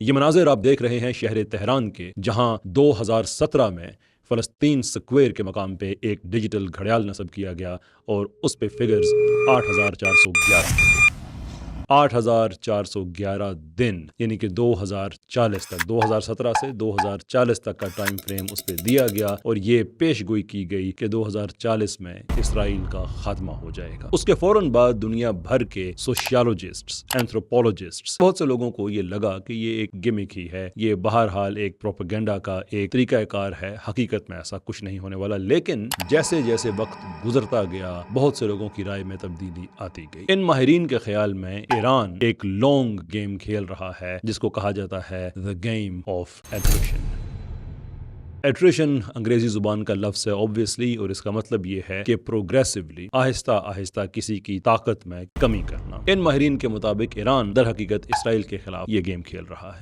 یہ مناظر آپ دیکھ رہے ہیں شہر تہران کے، جہاں 2017 میں فلسطین سکوئر کے مقام پہ ایک ڈیجیٹل گھڑیال نصب کیا گیا اور اس پہ فگرز 8411 8411 دن، یعنی کہ 2040 تک، 2017 سے 2040 تک کا ٹائم فریم اس پہ دیا گیا، اور یہ پیش گوئی کی گئی کہ 2040 میں اسرائیل کا خاتمہ ہو جائے گا۔ اس کے فوراً بعد دنیا بھر کے سوشیالوجسٹس، اینتھروپولوجسٹس، بہت سے لوگوں کو یہ لگا کہ یہ ایک گمک ہی ہے، یہ بہرحال ایک پروپیگنڈا کا ایک طریقہ کار ہے، حقیقت میں ایسا کچھ نہیں ہونے والا۔ لیکن جیسے جیسے وقت گزرتا گیا، بہت سے لوگوں کی رائے میں تبدیلی آتی گئی۔ ان ماہرین کے خیال میں ایران ایک لانگ گیم کھیل رہا ہے، جس کو کہا جاتا ہے the game of attrition۔ Iteration انگریزی زبان کا لفظ ہے obviously، اور اس کا مطلب یہ ہے کہ پروگریسولی، آہستہ آہستہ کسی کی طاقت میں کمی کرنا۔ ان ماہرین کے مطابق ایران در حقیقت اسرائیل کے خلاف یہ گیم کھیل رہا ہے۔